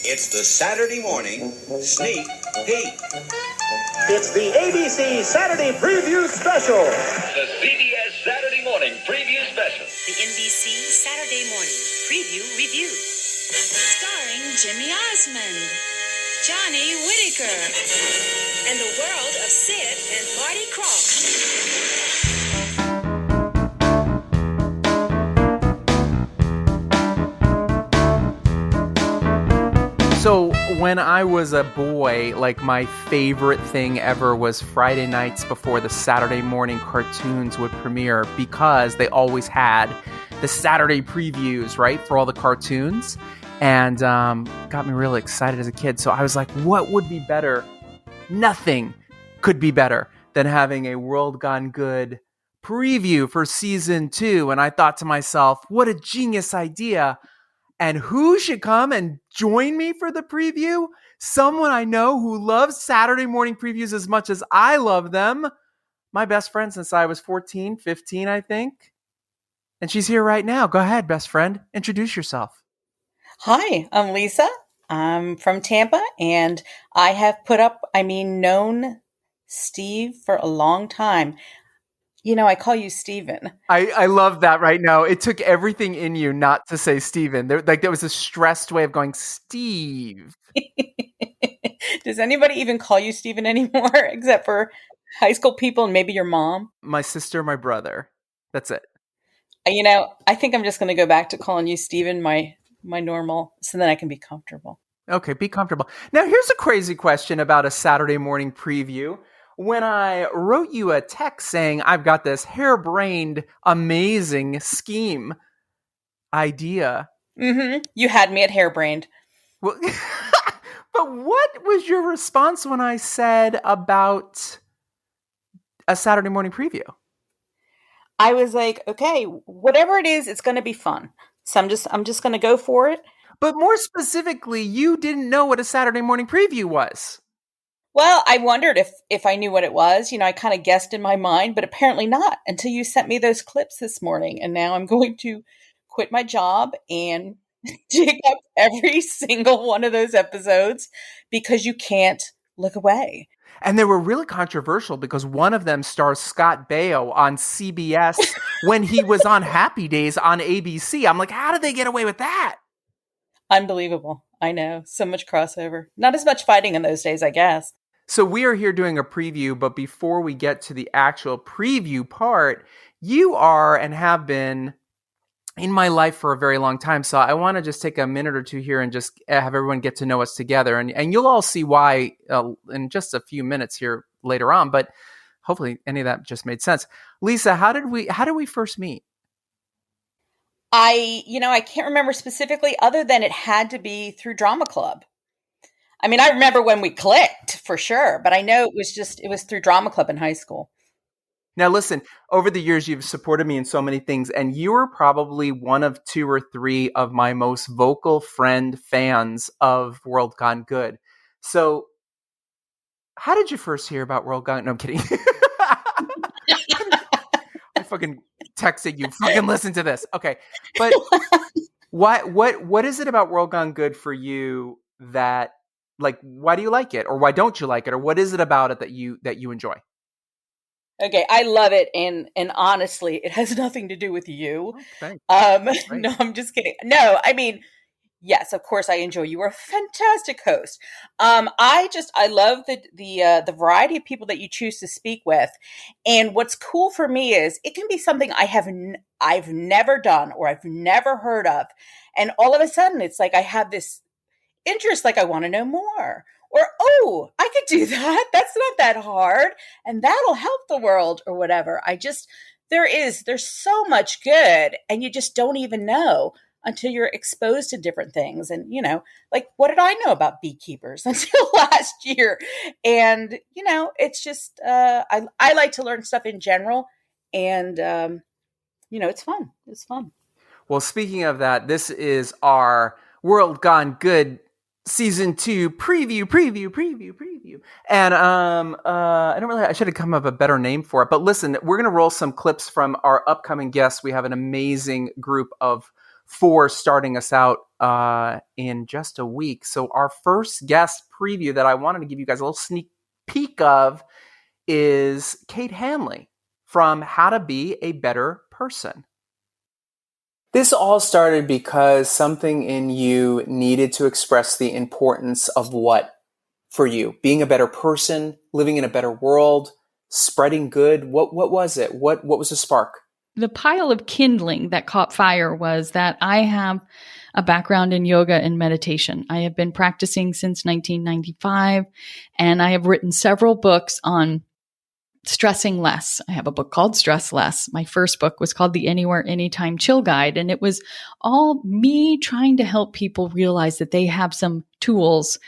It's the Saturday morning sneak peek. It's the ABC Saturday Preview Special. The CBS Saturday Morning Preview Special. The NBC Saturday Morning Preview Review. Starring Jimmy Osmond, Johnny Whitaker, and the world of Sid and Marty Krofft. So when I was a boy, like my favorite thing ever was Friday nights before the Saturday morning cartoons would premiere, because they always had the Saturday previews, right, for all the cartoons, and got me really excited as a kid. So I was like, what would be better? Nothing could be better than having a World Gone Good preview for season 2. And I thought to myself, what a genius idea. And who should come and join me for the preview? Someone I know who loves Saturday morning previews as much as I love them. My best friend since I was 14, 15, I think. And she's here right now. Go ahead, best friend. Introduce yourself. Hi, I'm Lisa. I'm from Tampa, and I have known Steve for a long time. You know, I call you Steven. I love that right now. It took everything in you not to say Steven. There was a stressed way of going, Steve. Does anybody even call you Steven anymore, except for high school people and maybe your mom? My sister, my brother. That's it. You know, I think I'm just going to go back to calling you Steven, my normal, so then I can be comfortable. Okay, be comfortable. Now, here's a crazy question about a Saturday morning preview. When I wrote you a text saying, I've got this harebrained, amazing scheme idea. Mm-hmm. You had me at harebrained. Well, but what was your response when I said about a Saturday morning preview? I was like, okay, whatever it is, it's going to be fun. So I'm just going to go for it. But more specifically, you didn't know what a Saturday morning preview was. Well, I wondered if I knew what it was. You know, I kind of guessed in my mind, but apparently not until you sent me those clips this morning. And now I'm going to quit my job and dig up every single one of those episodes because you can't look away. And they were really controversial because one of them stars Scott Baio on CBS when he was on Happy Days on ABC. I'm like, how did they get away with that? Unbelievable. I know. So much crossover. Not as much fighting in those days, I guess. So we are here doing a preview, but before we get to the actual preview part, you are and have been in my life for a very long time. So I want to just take a minute or two here and just have everyone get to know us together. And you'll all see why in just a few minutes here later on, but hopefully any of that just made sense. Lisa, how did we first meet? I can't remember specifically other than it had to be through Drama Club. I mean, I remember when we clicked for sure, but I know it was through Drama Club in high school. Now, listen, over the years, you've supported me in so many things, and you are probably one of 2 or 3 of my most vocal fans of World Gone Good. So how did you first hear about World Gone? No, I'm kidding. I fucking texted you. Fucking listen to this. Okay. But what is it about World Gone Good for you that, like, why do you like it, or why don't you like it, or what is it about it that you enjoy? Okay, I love it, and honestly, it has nothing to do with you. No, I'm just kidding. No, I mean, yes, of course, I enjoy. You are a fantastic host. I love the variety of people that you choose to speak with, and what's cool for me is it can be something I've never done or I've never heard of, and all of a sudden, it's like I have this interest, like I want to know more. Or, oh, I could do that. That's not that hard. And that'll help the world or whatever. There's so much good and you just don't even know until you're exposed to different things. And, you know, like what did I know about beekeepers until last year? And, you know, it's just, I like to learn stuff in general and, you know, it's fun. It's fun. Well, speaking of that, this is our World Gone Good Season 2 preview. And I should have come up with a better name for it. But listen, we're going to roll some clips from our upcoming guests. We have an amazing group of for starting us out in just a week. So our first guest preview that I wanted to give you guys a little sneak peek of is Kate Hanley from How to Be a Better Person. This all started because something in you needed to express the importance of what for you? Being a better person, living in a better world, spreading good. What was it? What was the spark? The pile of kindling that caught fire was that I have a background in yoga and meditation. I have been practicing since 1995, and I have written several books on stressing less. I have a book called Stress Less. My first book was called The Anywhere, Anytime Chill Guide. And it was all me trying to help people realize that they have some tools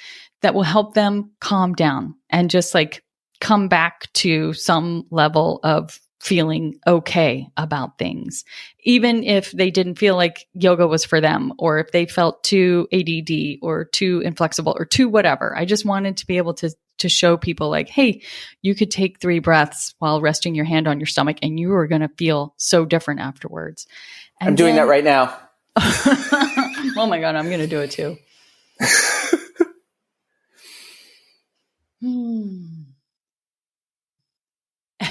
that will help them calm down and just like come back to some level of feeling okay about things, even if they didn't feel like yoga was for them, or if they felt too ADD or too inflexible or too whatever. I just wanted to be able to show people like, hey, you could take 3 breaths while resting your hand on your stomach and you are going to feel so different afterwards. And I'm doing that right now. Oh my God, I'm going to do it too.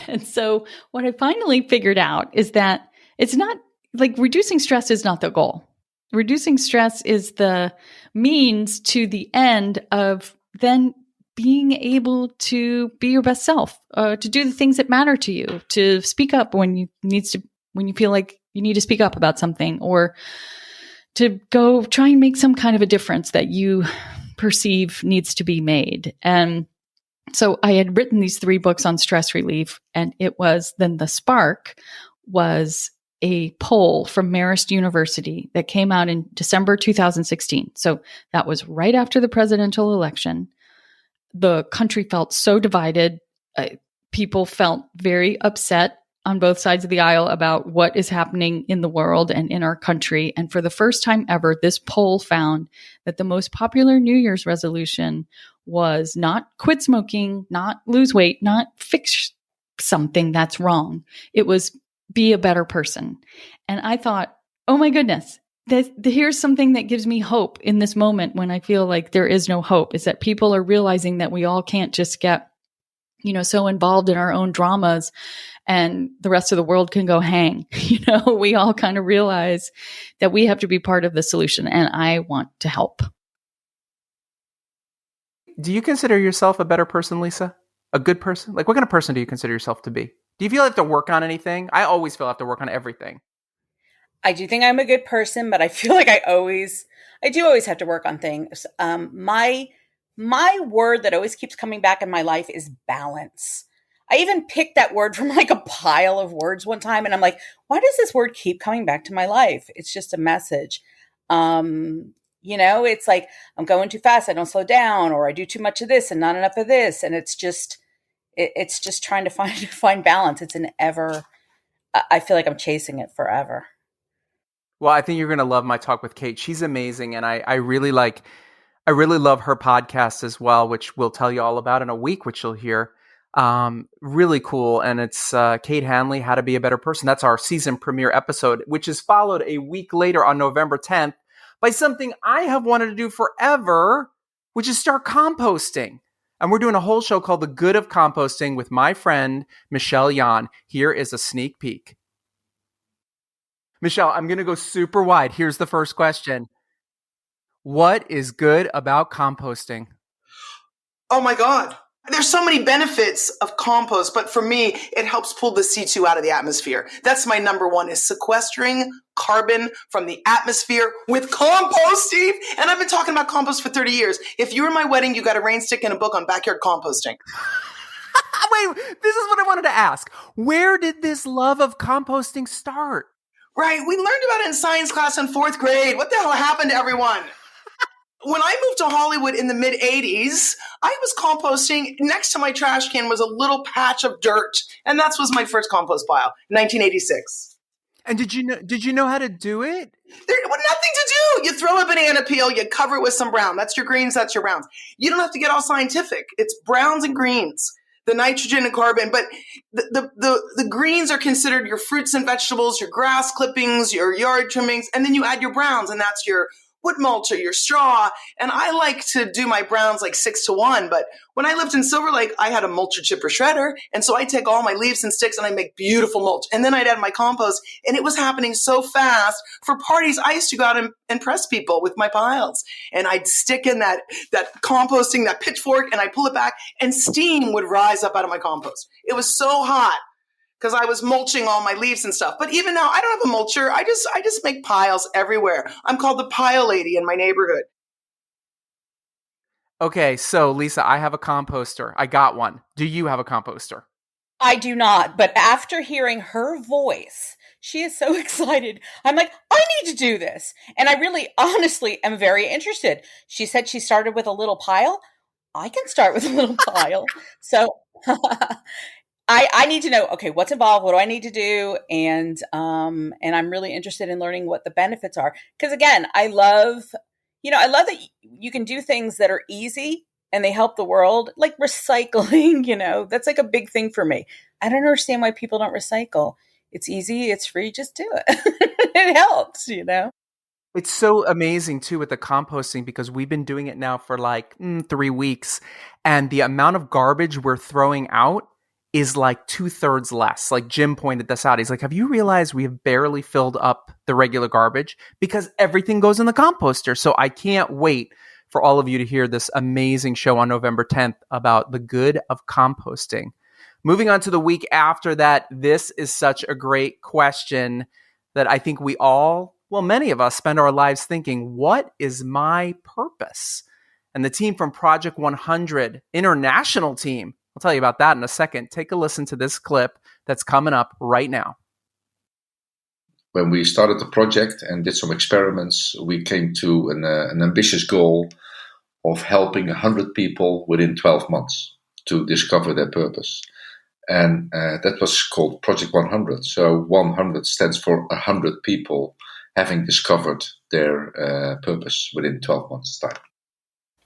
And so what I finally figured out is that it's not like reducing stress is not the goal. Reducing stress is the means to the end of then being able to be your best self, to do the things that matter to you, to speak up when you feel like you need to speak up about something, or to go try and make some kind of a difference that you perceive needs to be made. And so I had written these 3 books on stress relief, and it was then the spark was a poll from Marist University that came out in December 2016. So that was right after the presidential election. The country felt so divided. People felt very upset on both sides of the aisle about what is happening in the world and in our country. And for the first time ever, this poll found that the most popular New Year's resolution was not quit smoking, not lose weight, not fix something that's wrong. It was be a better person. And I thought, oh my goodness, here's something that gives me hope in this moment when I feel like there is no hope, is that people are realizing that we all can't just get, so involved in our own dramas and the rest of the world can go hang. We all kind of realize that we have to be part of the solution, and I want to help. Do you consider yourself a better person, Lisa? A good person? Like, what kind of person do you consider yourself to be? Do you feel like you have to work on anything? I always feel I have to work on everything. I do think I'm a good person, but I feel like I do always have to work on things. My word that always keeps coming back in my life is balance. I even picked that word from like a pile of words one time, and I'm like, why does this word keep coming back to my life? It's just a message. It's like I'm going too fast, I don't slow down, or I do too much of this and not enough of this, and it's just trying to find balance. It's I feel like I'm chasing it forever. Well, I think you're going to love my talk with Kate. She's amazing, and I really love her podcast as well, which we'll tell you all about in a week, which you'll hear. Really cool. And it's Kate Hanley, How to Be a Better Person. That's our season premiere episode, which is followed a week later on November 10th by something I have wanted to do forever, which is start composting. And we're doing a whole show called The Good of Composting with my friend, Michelle Yan. Here is a sneak peek. Michelle, I'm going to go super wide. Here's the first question. What is good about composting? Oh my God. There's so many benefits of compost, but for me, it helps pull the CO2 out of the atmosphere. That's my number one, is sequestering carbon from the atmosphere with compost, Steve. And I've been talking about compost for 30 years. If you were in my wedding, you got a rain stick and a book on backyard composting. Wait, this is what I wanted to ask. Where did this love of composting start? Right. We learned about it in science class in 4th grade. What the hell happened to everyone? When I moved to Hollywood in the mid-'80s, I was composting. Next to my trash can was a little patch of dirt. And that was my first compost pile, 1986. And did you know how to do it? There's nothing to do. You throw a banana peel, you cover it with some brown. That's your greens, that's your browns. You don't have to get all scientific. It's browns and greens. the nitrogen and carbon, but the greens are considered your fruits and vegetables, your grass clippings, your yard trimmings, and then you add your browns, and that's your wood mulch or your straw. And I like to do my browns like 6-1. But when I lived in Silver Lake, I had a mulcher chipper shredder. And so I take all my leaves and sticks and I make beautiful mulch. And then I'd add my compost. And it was happening so fast. For parties, I used to go out and impress people with my piles. And I'd stick in that composting, that pitchfork, and I'd pull it back and steam would rise up out of my compost. It was so hot, because I was mulching all my leaves and stuff. But even now, I don't have a mulcher. I just make piles everywhere. I'm called the pile lady in my neighborhood. Okay, so Lisa, I have a composter. I got one. Do you have a composter? I do not. But after hearing her voice, she is so excited. I'm like, I need to do this. And I really, honestly, am very interested. She said she started with a little pile. I can start with a little pile. So I need to know, okay, what's involved? What do I need to do? And I'm really interested in learning what the benefits are. Because again, I love that you can do things that are easy and they help the world, like recycling, that's like a big thing for me. I don't understand why people don't recycle. It's easy. It's free. Just do it. It helps, It's so amazing too with the composting, because we've been doing it now for like 3 weeks, and the amount of garbage we're throwing out is like 2/3 less. Like Jim pointed this out. He's like, have you realized we have barely filled up the regular garbage because everything goes in the composter? So I can't wait for all of you to hear this amazing show on November 10th about the good of composting. Moving on to the week after that, this is such a great question that I think many of us spend our lives thinking, what is my purpose? And the team from Project 100, international team, I'll tell you about that in a second. Take a listen to this clip that's coming up right now. When we started the project and did some experiments, we came to an ambitious goal of helping 100 people within 12 months to discover their purpose. And that was called Project 100. So 100 stands for 100 people having discovered their purpose within 12 months' time.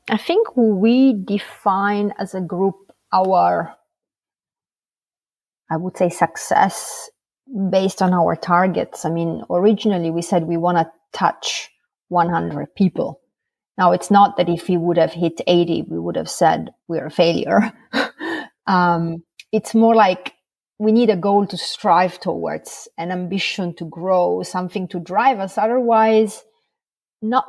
I think we define as a group our, I would say, success based on our targets. I mean, originally we said we want to touch 100 people. Now, it's not that if we would have hit 80, we would have said we're a failure. It's more like we need a goal to strive towards, an ambition to grow, something to drive us. Otherwise, not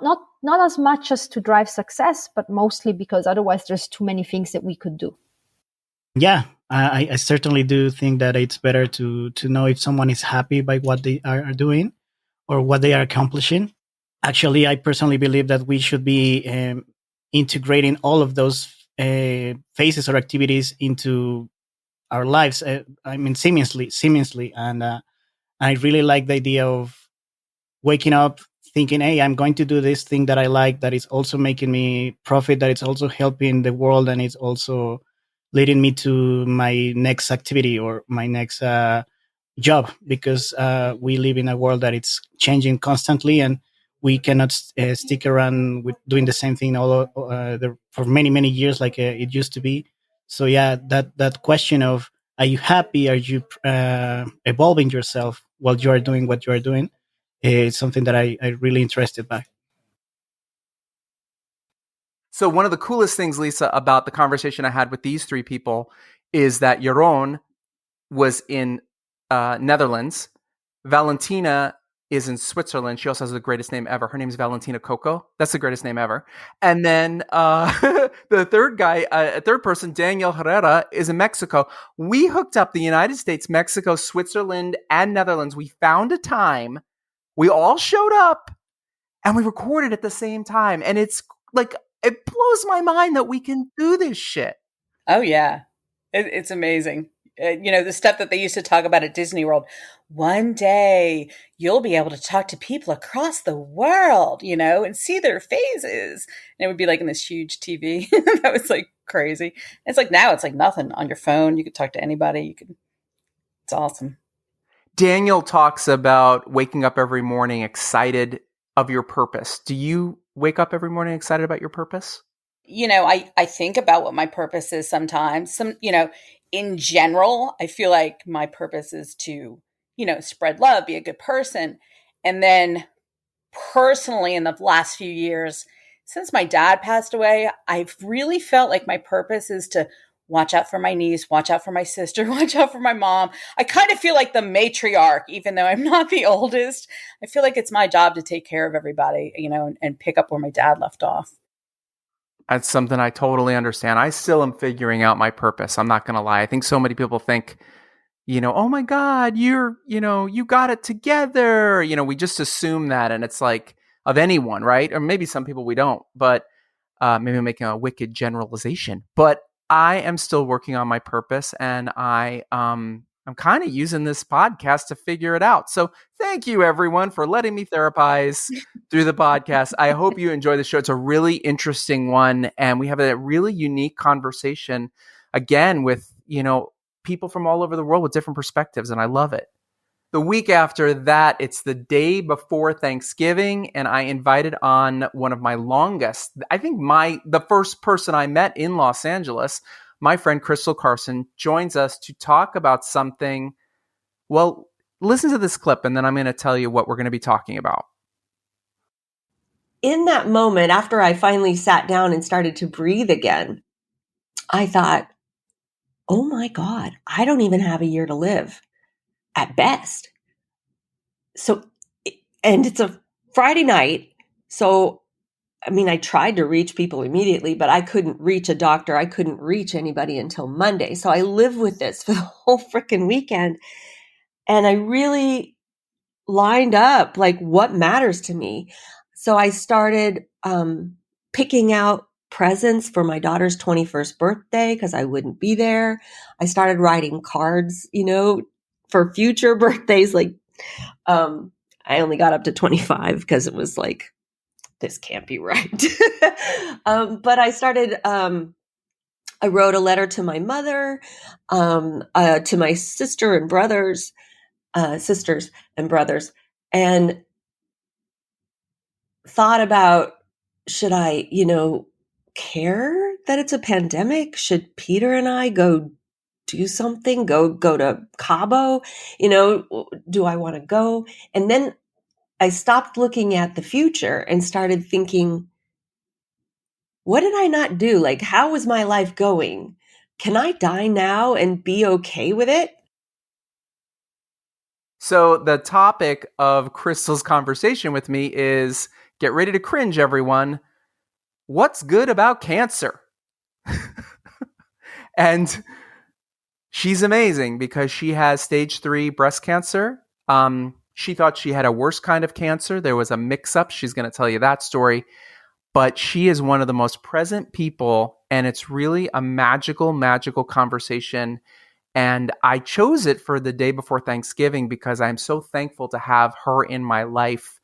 as much as to drive success, but mostly because otherwise there's too many things that we could do. Yeah, I certainly do think that it's better to know if someone is happy by what they are doing or what they are accomplishing. Actually, I personally believe that we should be integrating all of those phases or activities into our lives. Seamlessly. And I really like the idea of waking up thinking, hey, I'm going to do this thing that I like, that is also making me profit, that it's also helping the world, and it's also leading me to my next activity or my next job, because we live in a world that it's changing constantly, and we cannot stick around with doing the same thing for many, many years like it used to be. So yeah, that question of, are you happy? Are you evolving yourself while you are doing what you are doing? It's something that I really interested by. So one of the coolest things, Lisa, about the conversation I had with these three people is that Jeroen was in Netherlands. Valentina is in Switzerland. She also has the greatest name ever. Her name is Valentina Coco. That's the greatest name ever. And then the third person, Daniel Herrera, is in Mexico. We hooked up the United States, Mexico, Switzerland, and Netherlands. We found a time. We all showed up and we recorded at the same time. And it's like, it blows my mind that we can do this shit. Oh, yeah. It's amazing. The stuff that they used to talk about at Disney World. One day you'll be able to talk to people across the world, and see their faces. And it would be like in this huge TV. That was like crazy. It's like now it's like nothing on your phone. You could talk to anybody. It's awesome. Daniel talks about waking up every morning excited of your purpose. Do you wake up every morning excited about your purpose? I think about what my purpose is sometimes. In general, I feel like my purpose is to, spread love, be a good person. And then personally, in the last few years, since my dad passed away, I've really felt like my purpose is to watch out for my niece, watch out for my sister, watch out for my mom. I kind of feel like the matriarch, even though I'm not the oldest. I feel like it's my job to take care of everybody, and pick up where my dad left off. That's something I totally understand. I still am figuring out my purpose. I'm not going to lie. I think so many people think, oh my God, you got it together. We just assume that. And it's like of anyone, right? Or maybe some people we don't, but maybe I'm making a wicked generalization. But I am still working on my purpose, and I'm kind of using this podcast to figure it out. So thank you, everyone, for letting me therapize through the podcast. I hope you enjoy the show. It's a really interesting one, and we have a really unique conversation, again, with, people from all over the world with different perspectives, and I love it. The week after that, it's the day before Thanksgiving, and I invited on one of my longest, I think the first person I met in Los Angeles, my friend Crystal Carson, joins us to talk about something. Well, listen to this clip, and then I'm going to tell you what we're going to be talking about. In that moment, after I finally sat down and started to breathe again, I thought, oh my God, I don't even have a year to live at best. So, and it's a Friday night. So, I tried to reach people immediately, but I couldn't reach a doctor. I couldn't reach anybody until Monday. So I lived with this for the whole freaking weekend. And I really lined up like what matters to me. So I started picking out presents for my daughter's 21st birthday because I wouldn't be there. I started writing cards, for future birthdays. Like, I only got up to 25 because it was like, this can't be right. But I started, I wrote a letter to my mother, to my sisters and brothers, and thought about, should I, care that it's a pandemic? Should Peter and I go do something? Go to Cabo? Do I want to go? And then I stopped looking at the future and started thinking, what did I not do? Like, how was my life going? Can I die now and be okay with it? So the topic of Crystal's conversation with me is, get ready to cringe, everyone. What's good about cancer? And she's amazing because she has stage 3 breast cancer. She thought she had a worse kind of cancer. There was a mix-up. She's going to tell you that story. But she is one of the most present people, and it's really a magical, magical conversation. And I chose it for the day before Thanksgiving because I'm so thankful to have her in my life.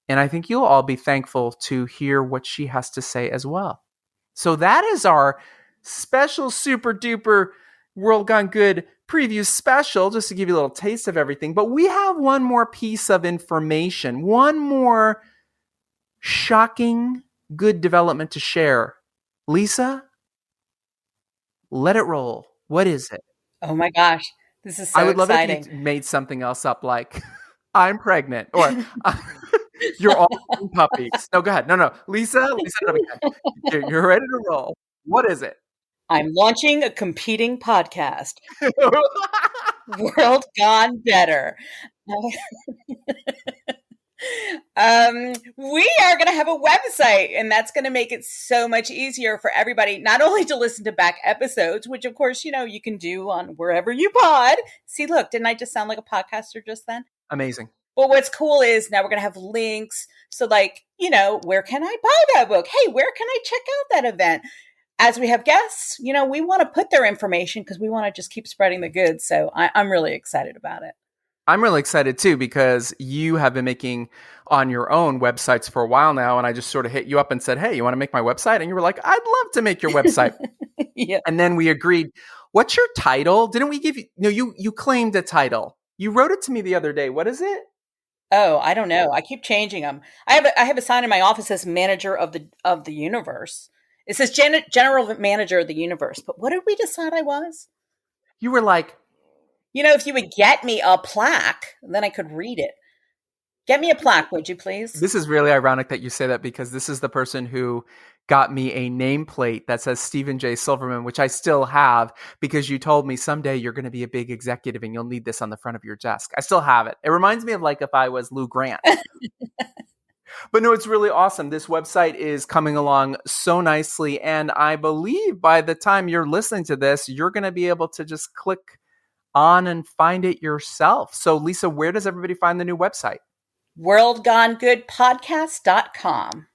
And I think you'll all be thankful to hear what she has to say as well. So that is our special super duper World Gone Good preview special, just to give you a little taste of everything. But we have one more piece of information, one more shocking good development to share. Lisa, let it roll. What is it? Oh my gosh, this is so exciting. I would love if you made something else up, like I'm pregnant, or you're all puppies. No, go ahead. No. Lisa, you're ready to roll. What is it? I'm launching a competing podcast. World Gone Better. We are going to have a website, and that's going to make it so much easier for everybody, not only to listen to back episodes, which of course, you can do on wherever you pod. See, look, didn't I just sound like a podcaster just then? Amazing. But what's cool is now we're going to have links. So where can I buy that book? Hey, where can I check out that event? As we have guests, we want to put their information because we want to just keep spreading the good. So I'm really excited about it. I'm really excited too, because you have been making on your own websites for a while now. And I just sort of hit you up and said, hey, you want to make my website? And you were like, I'd love to make your website. Yeah. And then we agreed. What's your title? Didn't we give you, no, you claimed a title. You wrote it to me the other day. What is it? Oh, I don't know. I keep changing them. I have a sign in my office that says manager of the universe. It says general manager of the universe. But what did we decide I was? You were like, if you would get me a plaque, then I could read it. Get me a plaque, would you please? This is really ironic that you say that, because this is the person who got me a nameplate that says Stephen J. Silverman, which I still have, because you told me someday you're going to be a big executive and you'll need this on the front of your desk. I still have it. It reminds me of like if I was Lou Grant. But no, it's really awesome. This website is coming along so nicely. And I believe by the time you're listening to this, you're going to be able to just click on and find it yourself. So Lisa, where does everybody find the new website? WorldGoneGoodPodcast.com.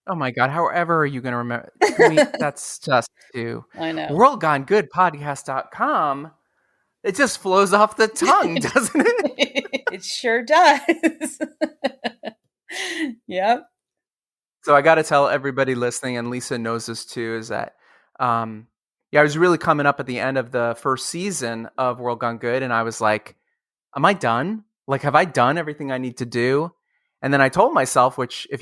Oh my God, however are you going to remember? That's just too. I know. WorldGoneGoodPodcast.com. It just flows off the tongue, doesn't it? It sure does. Yep. So I got to tell everybody listening, and Lisa knows this too, is that, I was really coming up at the end of the first season of World Gone Good, and I was like, am I done? Like, have I done everything I need to do? And then I told myself, which if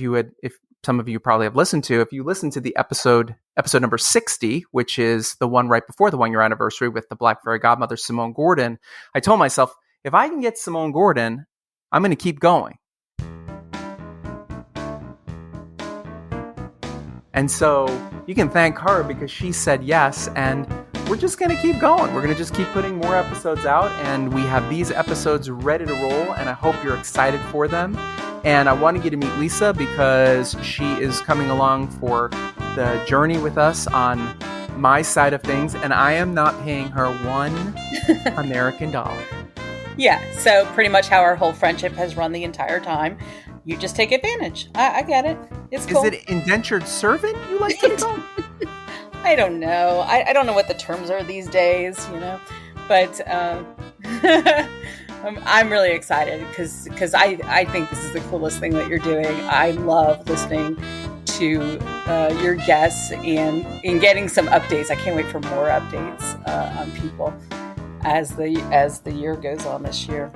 some of you probably have listened to, if you listen to the episode number 60, which is the one right before the 1-year anniversary with the Black Fairy Godmother, Simone Gordon, I told myself, if I can get Simone Gordon, I'm going to keep going. And so you can thank her because she said yes, and we're just going to keep going. We're going to just keep putting more episodes out, and we have these episodes ready to roll, and I hope you're excited for them. And I wanted you to meet Lisa because she is coming along for the journey with us on my side of things, and I am not paying her $1 American dollar. Yeah, so pretty much how our whole friendship has run the entire time. You just take advantage. I get it. It's cool. Is it indentured servant you like to be called? I don't know. I don't know what the terms are these days, but I'm really excited because I think this is the coolest thing that you're doing. I love listening to your guests and getting some updates. I can't wait for more updates on people as the year goes on this year.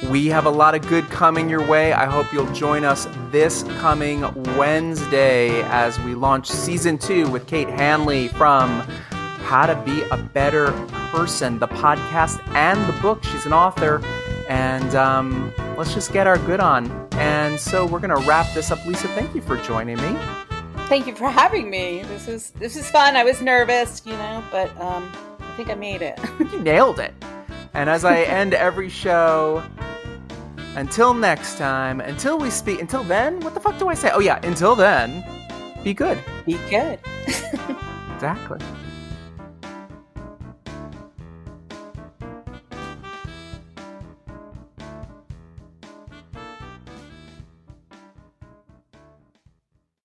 We have a lot of good coming your way. I hope you'll join us this coming Wednesday as we launch season 2 with Kate Hanley from How to Be a Better Person, the podcast and the book. She's an author. And let's just get our good on. And so we're going to wrap this up. Lisa, thank you for joining me. Thank you for having me. This is fun. I was nervous, but I think I made it. You nailed it. And as I end every show, until next time, until then, what the fuck do I say? Oh yeah, until then, be good. Be good. Exactly.